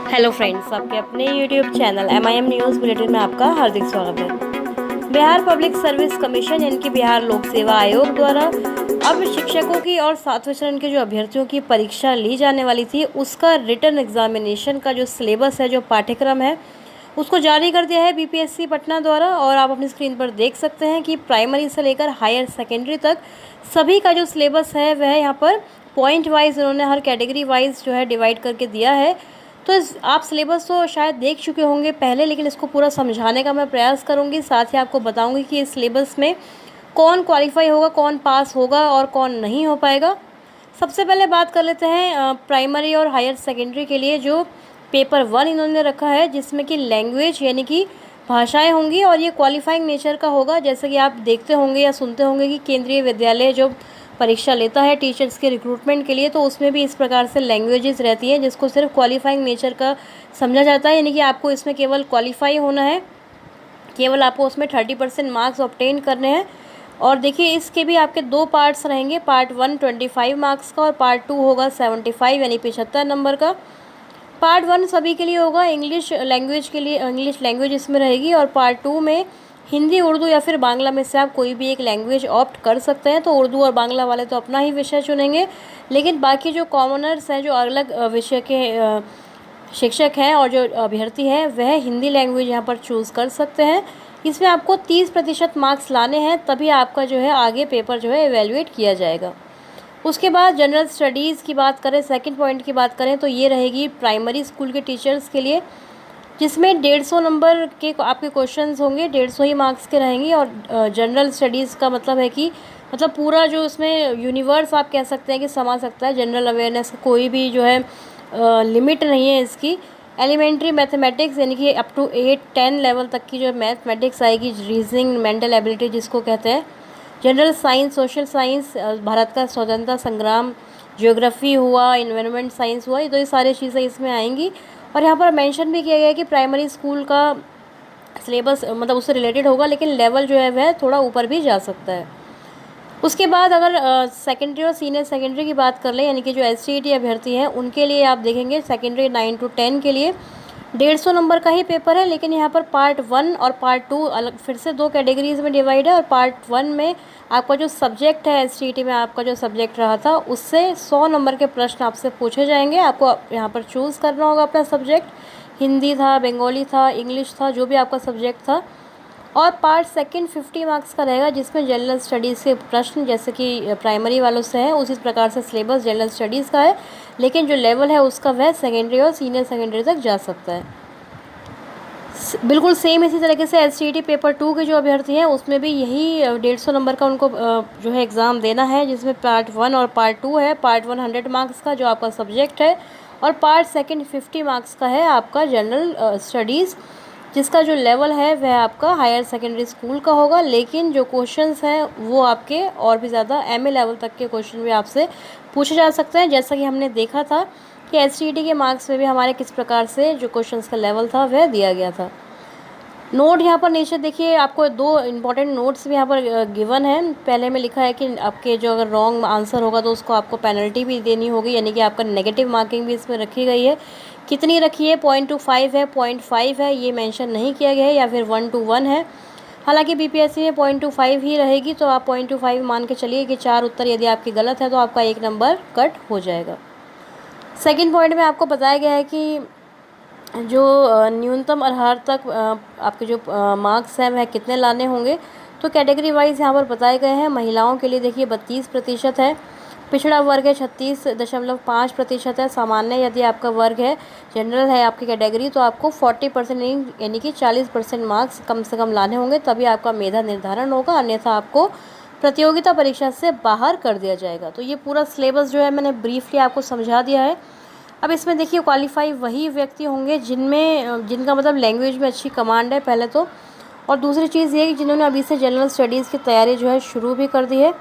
Hello friends, आपके अपने YouTube channel MIM news bulletin में आपका हार्दिक स्वागत है। बिहार पब्लिक सर्विस कमीशन यानी कि बिहार लोक सेवा आयोग द्वारा अब शिक्षकों की और 7वें चरण के जो अभ्यर्थियों की परीक्षा ली जाने वाली थी उसका रिटर्न एग्जामिनेशन का जो सिलेबस है, जो पाठ्यक्रम है, उसको जारी कर दिया है BPSC पटना द्वारा। और आप अपनी स्क्रीन पर देख सकते हैं कि प्राइमरी से लेकर हायर सेकेंडरी तक सभी का जो सिलेबस है वह यहाँ पर पॉइंट वाइज उन्होंने हर कैटेगरी वाइज जो है डिवाइड करके दिया है। तो आप सिलेबस तो शायद देख चुके होंगे पहले, लेकिन इसको पूरा समझाने का मैं प्रयास करूंगी। साथ ही आपको बताऊंगी कि इस सिलेबस में कौन क्वालिफाई होगा, कौन पास होगा और कौन नहीं हो पाएगा। सबसे पहले बात कर लेते हैं प्राइमरी और हायर सेकेंडरी के लिए जो पेपर 1 इन्होंने रखा है, जिसमें कि लैंग्वेज यानी कि भाषाएं होंगी और ये क्वालिफाइंग नेचर का होगा। जैसे कि आप देखते होंगे या सुनते होंगे कि केंद्रीय विद्यालय जो परीक्षा लेता है टीचर्स के रिक्रूटमेंट के लिए, तो उसमें भी इस प्रकार से लैंग्वेजेस रहती हैं जिसको सिर्फ क्वालिफाइंग नेचर का समझा जाता है। यानी कि आपको इसमें केवल क्वालिफाई होना है, केवल आपको उसमें 30% मार्क्स ऑब्टेन करने हैं। और देखिए, इसके भी आपके 2 पार्ट्स रहेंगे। पार्ट 1 25 मार्क्स का और पार्ट 2 होगा 75 यानी 75 नंबर का। पार्ट 1 सभी के लिए होगा, इंग्लिश लैंग्वेज के लिए इंग्लिश लैंग्वेज इसमें रहेगी, और पार्ट 2 में हिंदी, उर्दू या फिर बांग्ला में से आप कोई भी एक लैंग्वेज ऑप्ट कर सकते हैं। तो उर्दू और बांग्ला वाले तो अपना ही विषय चुनेंगे, लेकिन बाकी जो कॉमनर्स हैं, जो अलग विषय के शिक्षक हैं और जो अभ्यर्थी हैं, वह हिंदी लैंग्वेज यहाँ पर चूज़ कर सकते हैं। इसमें आपको 30% मार्क्स लाने हैं, तभी आपका जो है आगे पेपर जो है एवेल्युएट किया जाएगा। उसके बाद जनरल स्टडीज़ की बात करें, सेकंड पॉइंट की बात करें, तो ये रहेगी प्राइमरी स्कूल के टीचर्स के लिए, जिसमें 150 नंबर के आपके क्वेश्चंस होंगे, 150 ही मार्क्स के रहेंगे। और जनरल स्टडीज़ का मतलब है कि मतलब पूरा जो उसमें यूनिवर्स आप कह सकते हैं कि समा सकता है। जनरल अवेयरनेस कोई भी जो है लिमिट नहीं है इसकी। एलिमेंट्री मैथमेटिक्स यानी कि अप टू 8-10 लेवल तक की जो मैथमेटिक्स आएगी, रीजनिंग, मेंटल एबिलिटी जिसको कहते हैं। General science, social science, Bharat का स्वतंत्रता संग्राम, ज्योग्राफी हुआ, इन्वायरमेंट साइंस हुआ, तो ये सारी चीज़ें इसमें आएंगी। और यहाँ पर मेंशन भी किया गया है कि प्राइमरी स्कूल का सिलेबस मतलब उससे रिलेटेड होगा, लेकिन लेवल जो है वह थोड़ा ऊपर भी जा सकता है। उसके बाद अगर सेकेंडरी और सीनियर सेकेंडरी की बात कर लें, यानी कि जो SCET अभ्यर्थी हैं उनके लिए आप देखेंगे सेकेंडरी 9 to 10 के लिए 150 नंबर का ही पेपर है, लेकिन यहाँ पर पार्ट 1 और पार्ट 2 अलग फिर से 2 कैटेगरीज में डिवाइड है। और पार्ट 1 में आपका जो सब्जेक्ट है, SCET में आपका जो सब्जेक्ट रहा था उससे 100 नंबर के प्रश्न आपसे पूछे जाएंगे। आपको यहाँ पर चूज़ करना होगा अपना सब्जेक्ट, हिंदी था, बंगाली था, इंग्लिश था, जो भी आपका सब्जेक्ट था। और पार्ट सेकंड 50 मार्क्स का रहेगा, जिसमें जनरल स्टडीज़ के प्रश्न जैसे कि प्राइमरी वालों से है उसी प्रकार से सिलेबस जनरल स्टडीज़ का है, लेकिन जो लेवल है उसका वह सेकेंडरी और सीनियर सेकेंडरी तक जा सकता है। बिल्कुल सेम इसी तरीके से SCET पेपर 2 के जो अभ्यर्थी हैं उसमें भी यही 150 नंबर का उनको जो है एग्ज़ाम देना है, जिसमें पार्ट 1 और पार्ट 2 है। पार्ट 1 100 मार्क्स का जो आपका सब्जेक्ट है, और पार्ट सेकंड 50 मार्क्स का है आपका जनरल स्टडीज़, जिसका जो लेवल है वह आपका हायर सेकेंडरी स्कूल का होगा। लेकिन जो क्वेश्चंस हैं वो आपके और भी ज़्यादा MA लेवल तक के क्वेश्चन भी आपसे पूछे जा सकते हैं, जैसा कि हमने देखा था कि SCET के मार्क्स में भी हमारे किस प्रकार से जो क्वेश्चंस का लेवल था वह दिया गया था। नोट यहाँ पर नीचे देखिए, आपको 2 इम्पॉर्टेंट नोट्स भी यहाँ पर गिवन है। पहले में लिखा है कि आपके जो अगर रॉन्ग आंसर होगा तो उसको आपको पेनल्टी भी देनी होगी, यानी कि आपका नेगेटिव मार्किंग भी इसमें रखी गई है। कितनी रखी है? 0.25 है, 0.5 है, ये मेंशन नहीं किया गया है, या फिर 1 to 1 है। हालांकि BPSC में 0.25 ही रहेगी, तो आप 0.25 मान के चलिए कि 4 उत्तर यदि आपकी गलत है तो आपका 1 नंबर कट हो जाएगा। सेकेंड पॉइंट में आपको बताया गया है कि जो न्यूनतम आधार तक आपके जो मार्क्स हैं वह कितने लाने होंगे। तो कैटेगरी वाइज यहाँ पर बताए गए हैं। महिलाओं के लिए देखिए 32% है, पिछड़ा वर्ग है 36.5% है, सामान्य यदि आपका वर्ग है, जनरल है आपकी कैटेगरी, तो आपको 40% यानी कि 40% मार्क्स कम से कम लाने होंगे, तभी आपका मेधा निर्धारण होगा, अन्यथा आपको प्रतियोगिता परीक्षा से बाहर कर दिया जाएगा। तो ये पूरा सिलेबस जो है मैंने ब्रीफली आपको समझा दिया है। अब इसमें देखिए क्वालिफाई वही व्यक्ति होंगे जिनका मतलब लैंग्वेज में अच्छी कमांड है पहले तो, और दूसरी चीज़ ये कि जिन्होंने अभी से जनरल स्टडीज़ की तैयारी जो है शुरू भी कर दी है।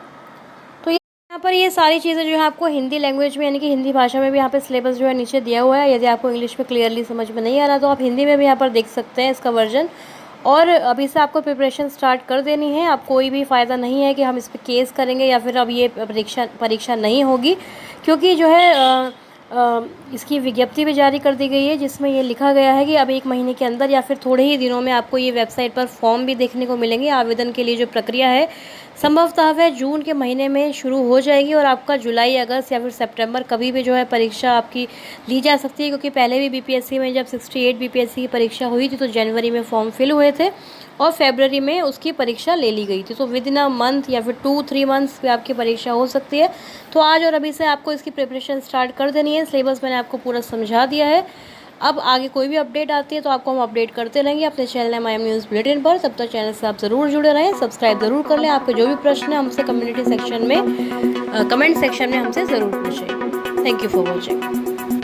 तो यहाँ पर ये सारी चीज़ें जो है आपको हिंदी लैंग्वेज में यानी कि हिंदी भाषा में भी यहाँ पे सिलेबस जो है नीचे दिया हुआ है। यदि आपको इंग्लिश में क्लियरली समझ में नहीं आ रहा तो आप हिंदी में भी यहाँ पर देख सकते हैं इसका वर्जन। और अभी से आपको प्रिपरेशन स्टार्ट कर देनी है। अब कोई भी फ़ायदा नहीं है कि हम इस पर केस करेंगे या फिर अब ये परीक्षा नहीं होगी, क्योंकि जो है इसकी विज्ञप्ति भी जारी कर दी गई है, जिसमें ये लिखा गया है कि अब 1 महीने के अंदर या फिर थोड़े ही दिनों में आपको ये वेबसाइट पर फॉर्म भी देखने को मिलेंगे। आवेदन के लिए जो प्रक्रिया है संभवतः वह जून के महीने में शुरू हो जाएगी और आपका जुलाई, अगस्त या फिर सितंबर कभी भी जो है परीक्षा आपकी ली जा सकती है, क्योंकि पहले भी बीपीएससी में जब 68 बीपीएससी की परीक्षा हुई थी तो जनवरी में फॉर्म फिल हुए थे और फरवरी में उसकी परीक्षा ले ली गई थी। तो विद इन अ मंथ या फिर 2-3 मंथ्स पे आपकी परीक्षा हो सकती है। तो आज और अभी से आपको इसकी प्रिपरेशन स्टार्ट कर देनी है। सिलेबस मैंने आपको पूरा समझा दिया है। अब आगे कोई भी अपडेट आती है तो आपको हम अपडेट करते रहेंगे अपने चैनल एमआईएम न्यूज़ बुलेटिन पर। तब तक चैनल से आप ज़रूर जुड़े रहें, सब्सक्राइब ज़रूर कर लें। आपके जो भी प्रश्न है हमसे कमेंट सेक्शन में हमसे ज़रूर पूछें। Thank you for watching.